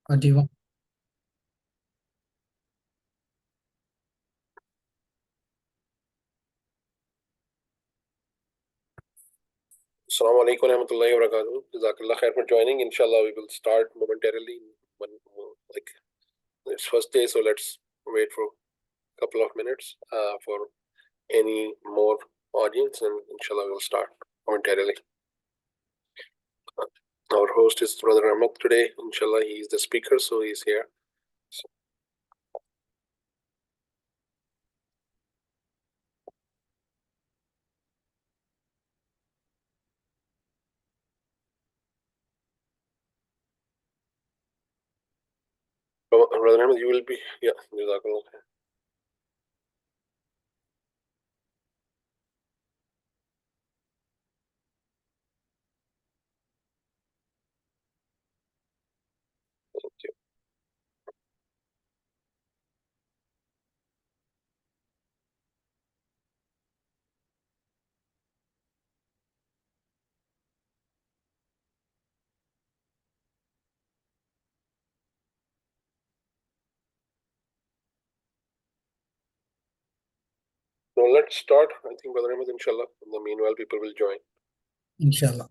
What do you want? Assalamu alaikum warahmatullahi wabarakatuh. Jazakallah khair for joining. Inshallah, we will start momentarily. Like it's first day, so let's wait for a couple of minutes for any more audience, and inshallah, we'll start momentarily. Our host is Brother Rehmath today. Inshallah, he is the speaker, so he's here. Brother Rehmath, you will be, yeah, Jazakallah khair. Thank you. So let's start. I think Brother Rehmath, inshallah. In the meanwhile, people will join. Inshallah.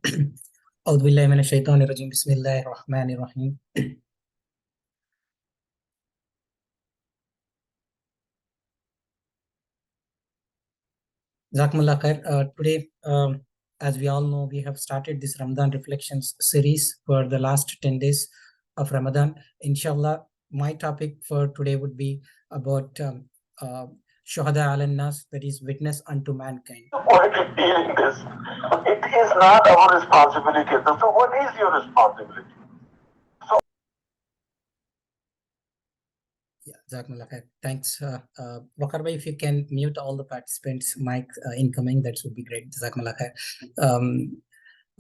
أعوذ بالله من الشيطان الرجيم بسم الله الرحمن الرحيم. Jazakumullah khair. Today, as we all know, we have started this Ramadan Reflections series for the last 10 days of Ramadan. Inshallah, my topic for today would be about Shuhada al-Nas, that is witness unto mankind. The point of dealing this, it is not our responsibility. So what is your responsibility? Yeah, Jazakumullah khair. Thanks. Wakar bhai, if you can mute all the participants' mic incoming, that would be great. Jazakumullah khair.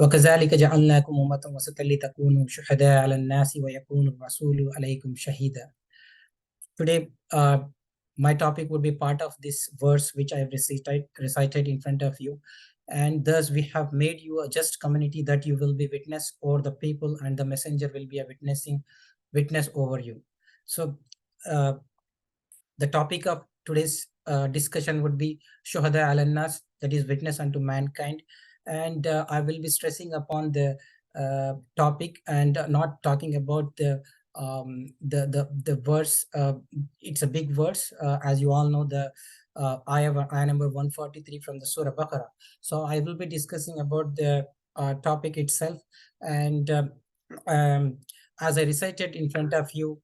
وكذلك جعلناكم أمة وسطا لتكونوا شهداء على الناس ويكون الرسول عليكم شهيدا. Today, my topic would be part of this verse which I have recited in front of you. And thus we have made you a just community that you will be witness over the people, and the messenger will be a witness over you. So the topic of today's discussion would be Shuhada al-Nas, that is witness unto mankind. And I will be stressing upon the topic and not talking about the verse. It's a big verse, as you all know, the ayah number 143 from the Surah Baqarah. So I will be discussing about the topic itself. And as I recited in front of you,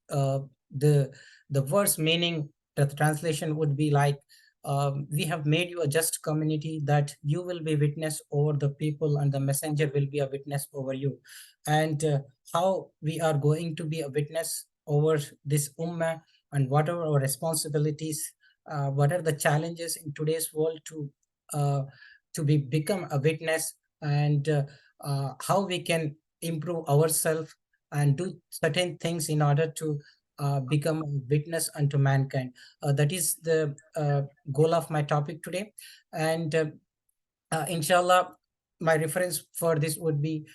the verse meaning, the translation would be like, we have made you a just community that you will be witness over the people, and the messenger will be a witness over you. And how we are going to be a witness over this ummah, and what are our responsibilities, what are the challenges in today's world to become a witness, and how we can improve ourselves and do certain things in order to become a witness unto mankind. That is the goal of my topic today. And inshallah, my reference for this would be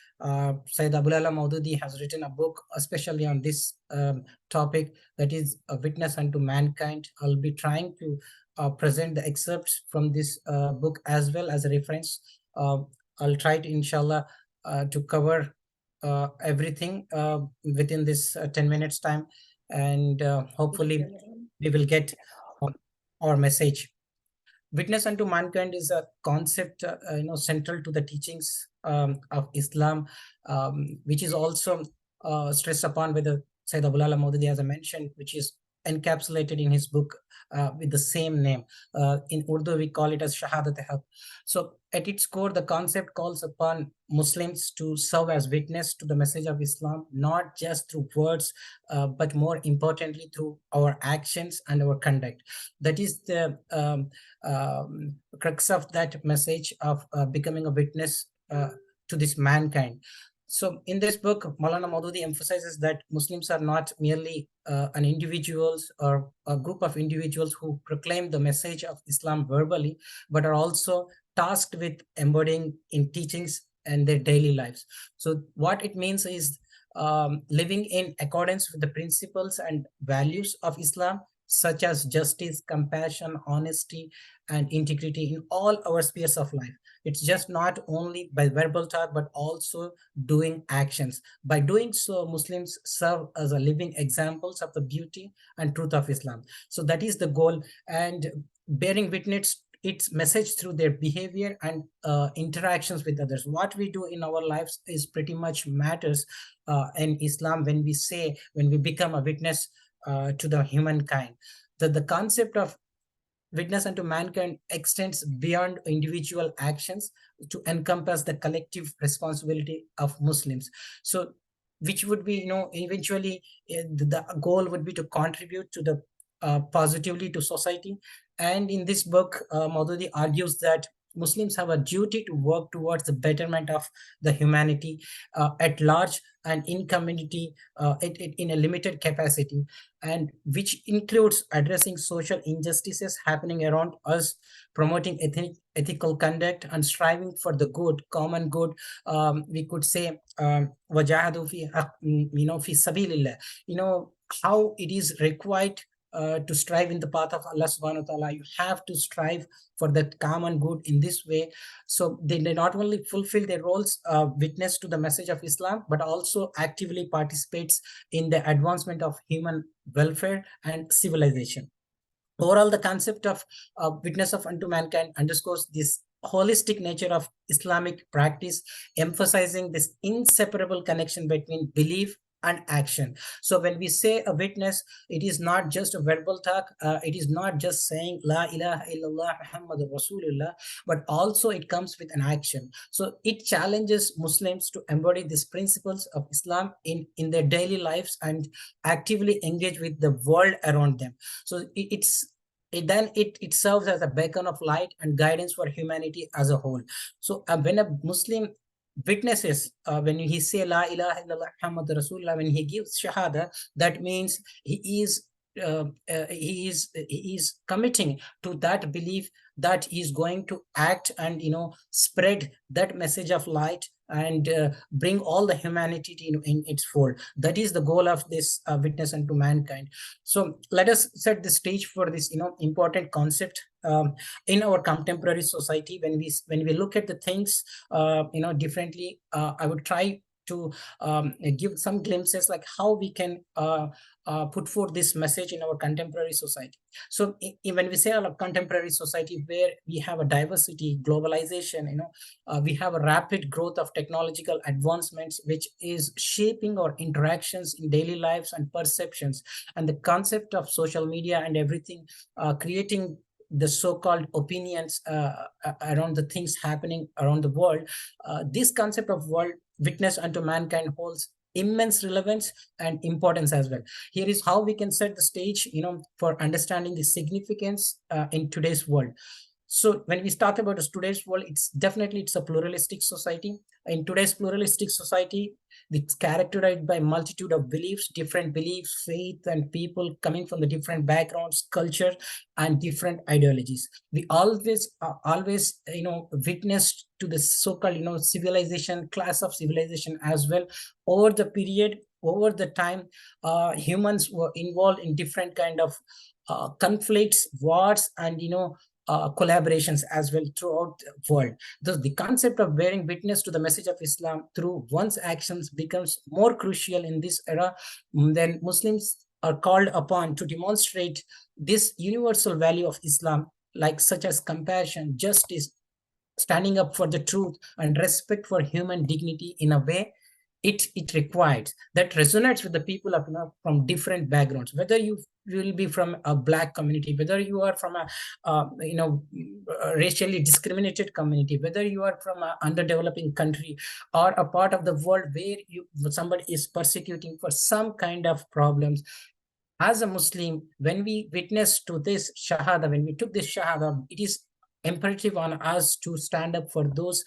Sayyid Abul Ala Maududi has written a book especially on this topic, that is a witness unto mankind. I'll be trying to present the excerpts from this book as well as a reference. I'll try to, inshallah, to cover everything within this 10 minutes time, and hopefully we will get our message. Witness unto mankind is a concept central to the teachings of Islam, which is also stressed upon by the Sayyid Abul Ala Maududi, as I mentioned, which is encapsulated in his book with the same name. In Urdu, we call it as Shahadat-e-Haq. So at its core, the concept calls upon Muslims to serve as witness to the message of Islam, not just through words, but more importantly through our actions and our conduct. That is the crux of that message of becoming a witness to this mankind. So in this book, Maulana Maududi emphasizes that Muslims are not merely an individuals or a group of individuals who proclaim the message of Islam verbally, but are also tasked with embodying in teachings and their daily lives. So what it means is living in accordance with the principles and values of Islam, such as justice, compassion, honesty, and integrity in all our spheres of life. It's just not only by verbal talk, but also doing actions. By doing so, Muslims serve as a living examples of the beauty and truth of Islam. So that is the goal, and bearing witness its message through their behavior and interactions with others. What we do in our lives is pretty much matters in Islam. When we become a witness to the humankind, the concept of witness unto mankind extends beyond individual actions to encompass the collective responsibility of Muslims. So, which would be, eventually the goal would be to contribute to the positively to society. And in this book, Maududi argues that Muslims have a duty to work towards the betterment of the humanity at large and in community in a limited capacity, and which includes addressing social injustices happening around us, promoting ethical conduct, and striving for the good, common good. We could say, wajahadu fi fi sabilillah. How it is required to strive in the path of Allah subhanahu wa ta'ala. You have to strive for that common good in this way. So they not only fulfill their roles, witness to the message of Islam, but also actively participates in the advancement of human welfare and civilization. Overall, the concept of witness of unto mankind underscores this holistic nature of Islamic practice, emphasizing this inseparable connection between belief and action. So when we say a witness, it is not just a verbal talk, it is not just saying La ilaha illallah Muhammadur Rasulullah, but also it comes with an action. So it challenges Muslims to embody these principles of Islam in their daily lives and actively engage with the world around them. So it serves as a beacon of light and guidance for humanity as a whole. So when a Muslim witnesses, when he say La ilaha illallah Muhammad Rasulullah, when he gives shahada, that means he is committing to that belief that he is going to act and spread that message of light and bring all the humanity in its fold. That is the goal of this witness unto mankind. So let us set the stage for this important concept in our contemporary society. When we look at the things differently, I would try to give some glimpses like how we can put forth this message in our contemporary society. So when we say our contemporary society, where we have a diversity, globalization, we have a rapid growth of technological advancements, which is shaping our interactions in daily lives and perceptions, and the concept of social media and everything, creating the so-called opinions around the things happening around the world. This concept of world witness unto mankind holds immense relevance and importance as well. Here is how we can set the stage, for understanding the significance in today's world. So when we talk about today's world, it's a pluralistic society. In today's pluralistic society, it's characterized by multitude of beliefs, different beliefs, faith, and people coming from the different backgrounds, culture, and different ideologies. We always witnessed to the so-called civilization, class of civilization as well. Over the time, humans were involved in different kind of conflicts, wars, and collaborations as well throughout the world. Thus, the concept of bearing witness to the message of Islam through one's actions becomes more crucial in this era. Then Muslims are called upon to demonstrate this universal value of Islam, like such as compassion, justice, standing up for the truth, and respect for human dignity in a way it requires, that resonates with the people of from different backgrounds, whether you will be from a Black community, whether you are from a racially discriminated community, whether you are from an underdeveloping country, or a part of the world where somebody is persecuting for some kind of problems. As a Muslim, when we witness to this shahada, when we took this shahada, it is imperative on us to stand up for those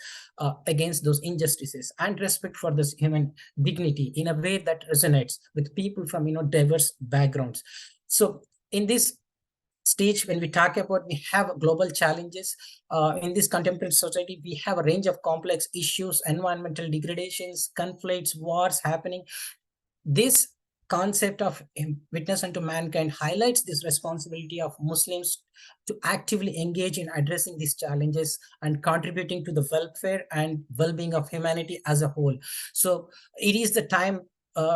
against those injustices and respect for this human dignity in a way that resonates with people from diverse backgrounds. So in this stage, when we talk about we have global challenges in this contemporary society, we have a range of complex issues, environmental degradations, conflicts, wars happening. This concept of witness unto mankind highlights this responsibility of Muslims to actively engage in addressing these challenges and contributing to the welfare and well-being of humanity as a whole. So it is the time,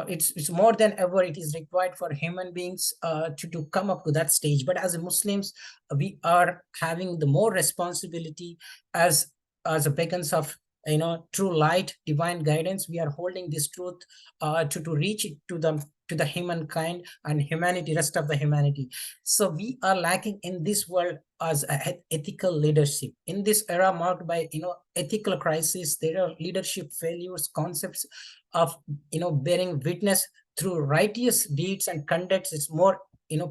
it's more than ever it is required for human beings to come up to that stage. But as Muslims, we are having the more responsibility as a beacons of true light, divine guidance. We are holding this truth to reach it to the humankind and humanity, rest of the humanity. So we are lacking in this world as ethical leadership in this era marked by ethical crisis. There are leadership failures, concepts of bearing witness through righteous deeds and conducts is more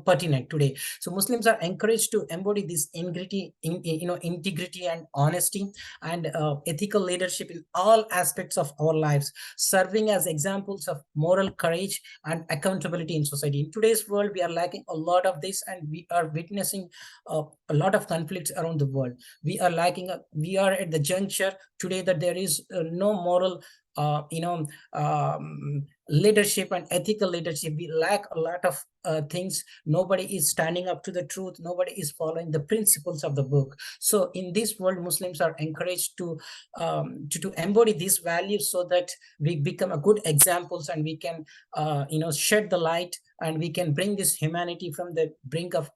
pertinent today. So Muslims are encouraged to embody this integrity and honesty and ethical leadership in all aspects of our lives, serving as examples of moral courage and accountability in society. In today's world, we are lacking a lot of this, and we are witnessing a lot of conflicts around the world. We are lacking, we are at the juncture today that there is no moral leadership and ethical leadership. We lack a lot of things. Nobody is standing up to the truth. Nobody is following the principles of the book. So in this world, Muslims are encouraged to embody these values so that we become a good examples, and we can shed the light, and we can bring this humanity from the brink of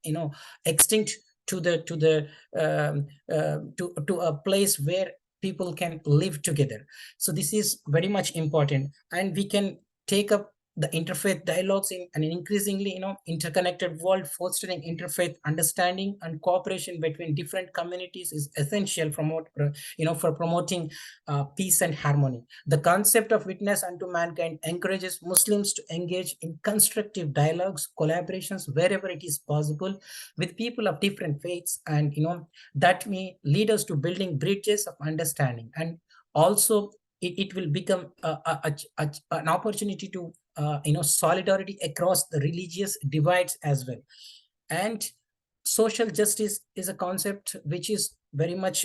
extinct to a place where people can live together. So this is very much important, and we can take up the interfaith dialogues in an increasingly interconnected world. Fostering interfaith understanding and cooperation between different communities is essential for promoting peace and harmony. The concept of witness unto mankind encourages Muslims to engage in constructive dialogues, collaborations wherever it is possible with people of different faiths, and that may lead us to building bridges of understanding. And also it will become an opportunity to solidarity across the religious divides as well. And social justice is a concept which is very much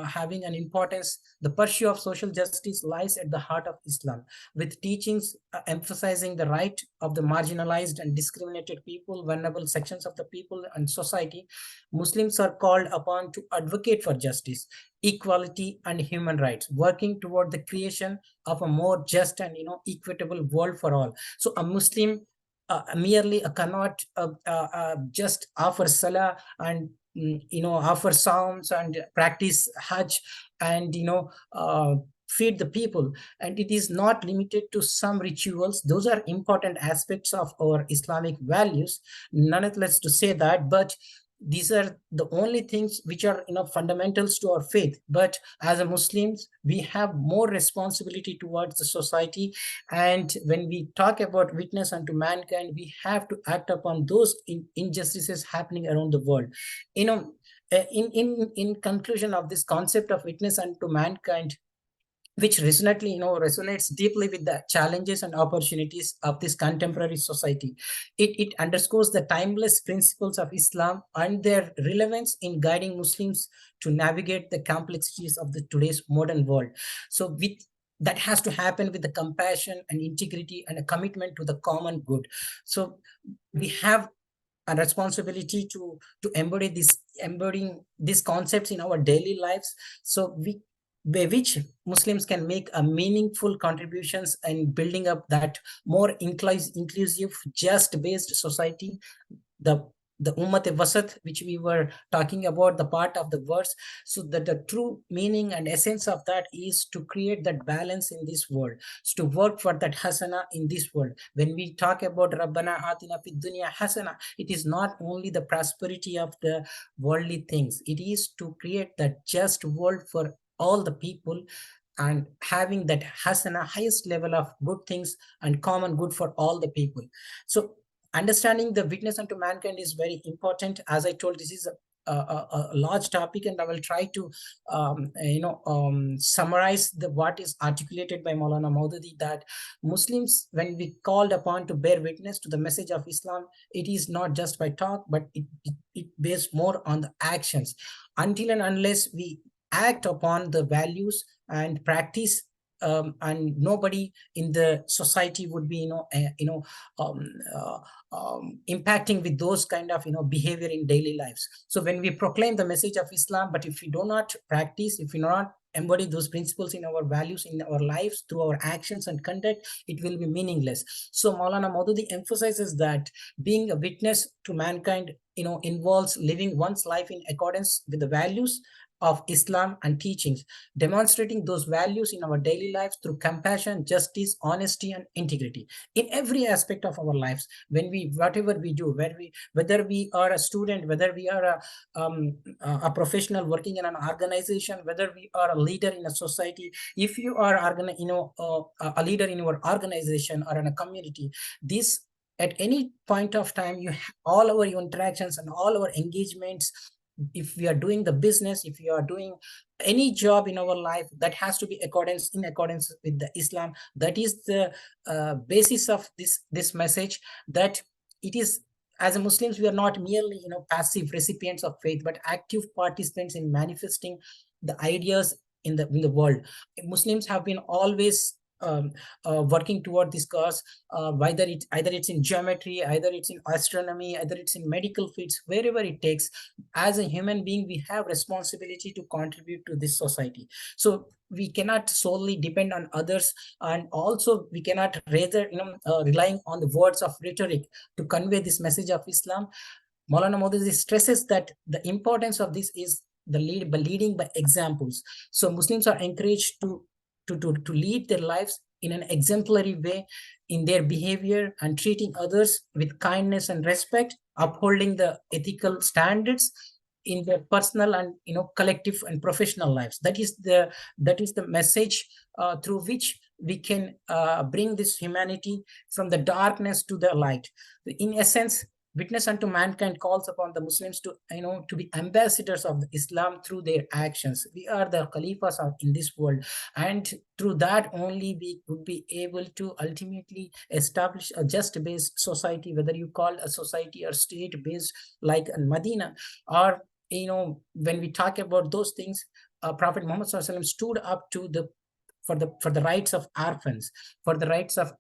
having an importance. The pursuit of social justice lies at the heart of Islam, with teachings emphasizing the right of the marginalized and discriminated people, vulnerable sections of the people and society. Muslims are called upon to advocate for justice, equality, and human rights, working toward the creation of a more just and equitable world for all. So a Muslim merely cannot just offer salah and offer psalms and practice hajj and feed the people, and it is not limited to some rituals. Those are important aspects of our Islamic values, nonetheless to say that, but these are the only things which are fundamentals to our faith. But as a Muslims, we have more responsibility towards the society, and when we talk about witness unto mankind, we have to act upon those injustices happening around the world. In conclusion of this concept of witness unto mankind, which resonates deeply with the challenges and opportunities of this contemporary society. It underscores the timeless principles of Islam and their relevance in guiding Muslims to navigate the complexities of the today's modern world. So that has to happen with the compassion and integrity and a commitment to the common good. So we have a responsibility to embodying these concepts in our daily lives, so by which Muslims can make a meaningful contributions in building up that more inclusive, just based society. The Ummat Wasat, which we were talking about, the part of the verse. So that the true meaning and essence of that is to create that balance in this world, so to work for that hasana in this world. When we talk about Rabbana Atina Fid Dunya Hasana, it is not only the prosperity of the worldly things, it is to create that just world for all the people, and having that hasana, highest level of good things and common good for all the people. So understanding the witness unto mankind is very important. As I told, this is a large topic, and I will try to summarize what is articulated by Maulana Maududi, that Muslims, when we called upon to bear witness to the message of Islam, it is not just by talk, but it based more on the actions. Until and unless we act upon the values and practice, and nobody in the society would be um, uh, impacting with those kind of behavior in daily lives. So when we proclaim the message of Islam, but if we do not practice, if we do not embody those principles in our values, in our lives, through our actions and conduct, it will be meaningless. So Maulana Maududi emphasizes that being a witness to mankind involves living one's life in accordance with the values of Islam and teachings, demonstrating those values in our daily lives through compassion, justice, honesty, and integrity in every aspect of our lives. When we, whatever we do, whether we are a student, whether we are a professional working in an organization, whether we are a leader in a society, if you are a leader in your organization or in a community, this, at any point of time, all our interactions and all our engagements, if we are doing the business, if we are doing any job in our life, that has to be in accordance with the Islam. That is the basis of this message, that it is, as a Muslims, we are not merely passive recipients of faith, but active participants in manifesting the ideas in the world. Muslims have been always working toward this cause, either it's in geometry, either it's in astronomy, either it's in medical fields, wherever it takes. As a human being, we have responsibility to contribute to this society. So we cannot solely depend on others, and also we cannot rather relying on the words of rhetoric to convey this message of Islam. Maulana Maududi stresses that the importance of this is leading by examples. So Muslims are encouraged to lead their lives in an exemplary way in their behavior, and treating others with kindness and respect, upholding the ethical standards in their personal and collective and professional lives. That is the message through which we can bring this humanity from the darkness to the light. In essence, witness unto mankind calls upon the Muslims to be ambassadors of Islam through their actions. We are the Khalifas in this world, and through that only we would be able to ultimately establish a just-based society, whether you call a society or state-based like in Medina, or when we talk about those things, Prophet Muhammad SAW stood up to the for the rights of orphans, for the rights of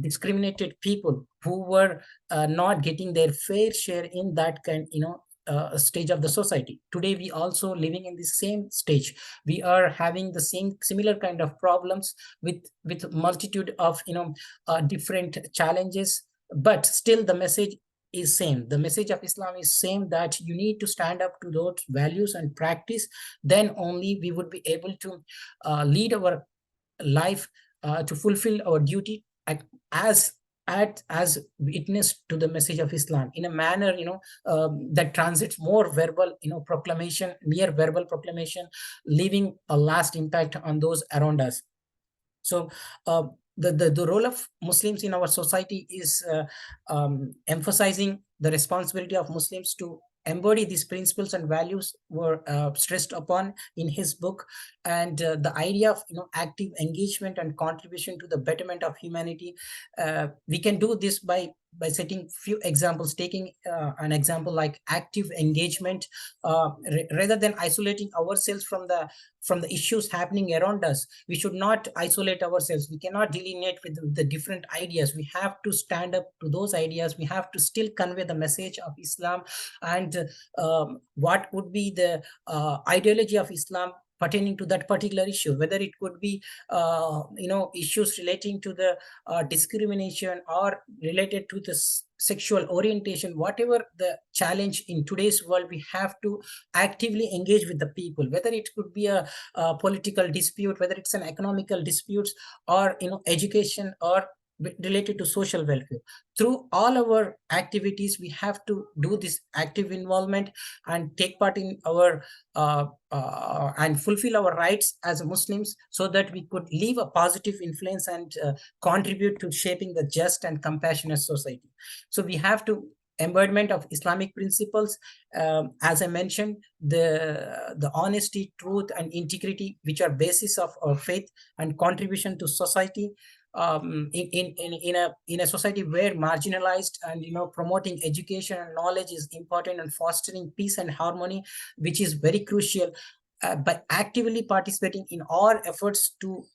discriminated people who were not getting their fair share in that kind stage of the society. Today we also living in the same stage. We are having the similar kind of problems with multitude of different challenges, but still the message is same. The message of Islam is same, that you need to stand up to those values and practice. Then only we would be able to lead our life to fulfill our duty as witness to the message of Islam in a manner that transits more verbal proclamation, mere verbal proclamation, leaving a last impact on those around us. So the role of Muslims in our society is emphasizing the responsibility of Muslims to embody these principles and values were stressed upon in his book. And the idea of active engagement and contribution to the betterment of humanity, we can do this by setting few examples, taking an example like active engagement, rather than isolating ourselves from the issues happening around us. We should not isolate ourselves. We cannot delineate with the different ideas. We have to stand up to those ideas. We have to still convey the message of Islam, and what would be the ideology of Islam pertaining to that particular issue, whether it could be issues relating to the discrimination, or related to the sexual orientation. Whatever the challenge in today's world, we have to actively engage with the people, whether it could be a political dispute, whether it's an economical dispute, or education, or related to social welfare. Through all our activities, we have to do this active involvement and take part in our and fulfill our rights as Muslims, so that we could leave a positive influence and contribute to shaping the just and compassionate society. So we have to embodiment of Islamic principles. As I mentioned, the honesty, truth, and integrity, which are basis of our faith and contribution to society. In a society where marginalized and promoting education and knowledge is important, and fostering peace and harmony, which is very crucial. By actively participating in all efforts to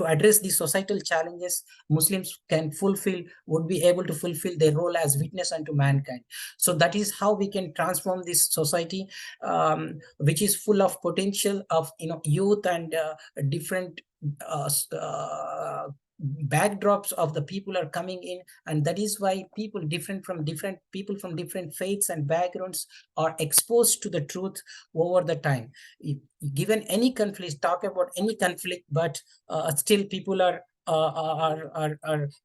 address the societal challenges, Muslims would be able to fulfill their role as witness unto mankind. So that is how we can transform this society, which is full of potential of youth and different backdrops of the people are coming in, and that is why people from different faiths and backgrounds are exposed to the truth over the time. Given any conflict, talk about any conflict, but still people are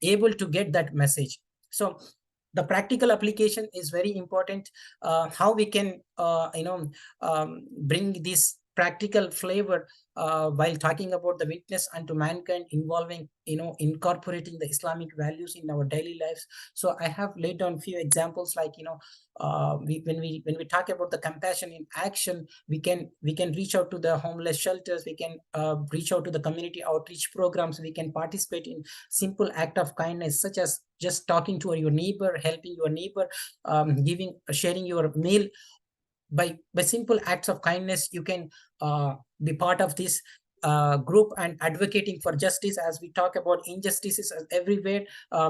able to get that message. So the practical application is very important. How we can bring this practical flavor while talking about the witness unto mankind, involving incorporating the Islamic values in our daily lives. So I have laid down few examples, like when we talk about the compassion in action, we can reach out to the homeless shelters, we can reach out to the community outreach programs, we can participate in simple act of kindness, such as just talking to your neighbor, helping your neighbor, sharing your meal. By simple acts of kindness, you can be part of this group and advocating for justice. As we talk about injustices everywhere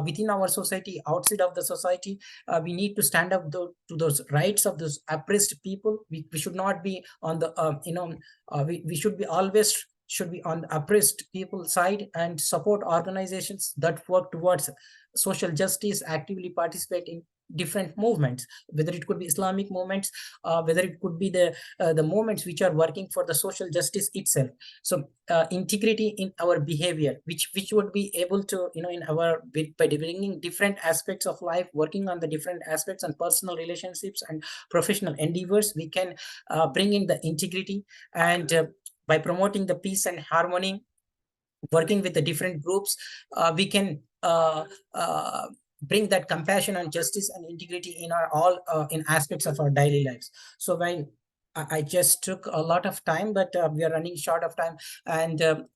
within our society, outside of the society, we need to stand up to those rights of those oppressed people. We should not be on the we should be always on the oppressed people's side, and support organizations that work towards social justice, actively participate in different movements, whether it could be Islamic movements, whether it could be the movements which are working for the social justice itself. So integrity in our behavior, which would be able to in our by bringing different aspects of life, working on the different aspects and personal relationships and professional endeavors, we can bring in the integrity. And by promoting the peace and harmony, working with the different groups, we can bring that compassion and justice and integrity in our all in aspects of our daily lives. So while I just took a lot of time, but we are running short of time. And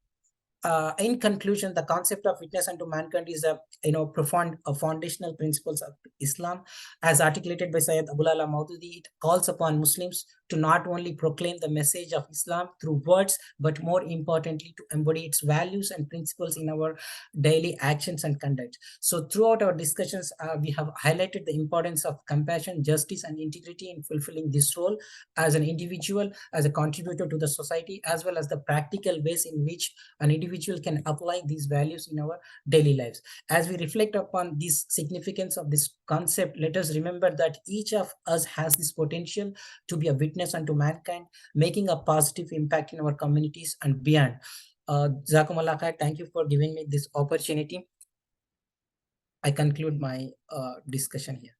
in conclusion, the concept of witness unto mankind is a profound foundational principles of Islam, as articulated by Sayyid Abul Ala Maududi. It calls upon Muslims to not only proclaim the message of Islam through words, but more importantly, to embody its values and principles in our daily actions and conduct. So throughout our discussions, we have highlighted the importance of compassion, justice, and integrity in fulfilling this role as an individual, as a contributor to the society, as well as the practical ways in which an individual can apply these values in our daily lives. As we reflect upon this significance of this concept, let us remember that each of us has this potential to be a witness unto mankind, making a positive impact in our communities and beyond. Jazakumullah khair. Thank you for giving me this opportunity. I conclude my discussion here.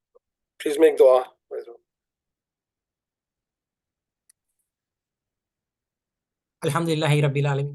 Please make dua. Alhamdulillahi Rabbil Alamin.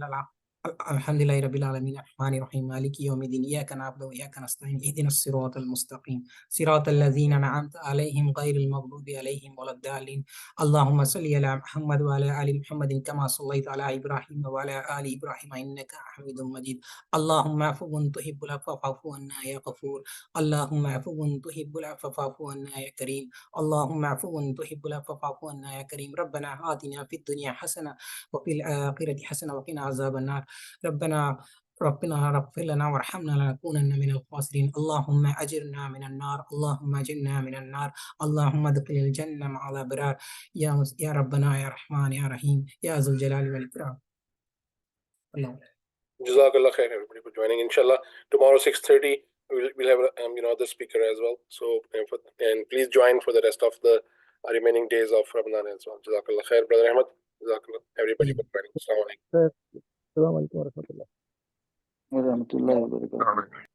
الحمد لله رب العالمين الرحمن الرحيم مالك يوم الدين إياك نعبد وإياك نستعين اهدنا الصراط المستقيم صراط الذين أنعمت عليهم غير المغضوب عليهم ولا الضالين اللهم صل على محمد وعلى آل محمد كما صليت على إبراهيم وعلى آل إبراهيم إنك حميد مجيد اللهم عفو تحب العفو فاعف عنا يا غفور اللهم عفو تحب العفو فاعف عنا يا كريم اللهم عفو تحب العفو فاعف عنا يا كريم ربنا آتنا في الدنيا حسنة وفي الآخرة حسنة وقنا عذاب النار ربنا اغفر لنا وارحمنا لنكونن من الخاسرين اللهم أجرنا من النار اللهم أجرنا من النار اللهم ادخل الجنة مع الأبرار يا ربنا يا رحمن يا رحيم يا ذو الجلال والإكرام. Jazakallah khair everybody for joining. Inshallah, tomorrow 6:30 we'll have other speaker as well. So and please join for the rest of the remaining days of Ramadan as well. Jazakallah khair, brother Rehmath. Jazakallah everybody for joining. Assalamu alaikum. Assalamu alaikum warahmatullahi wabarakatuh.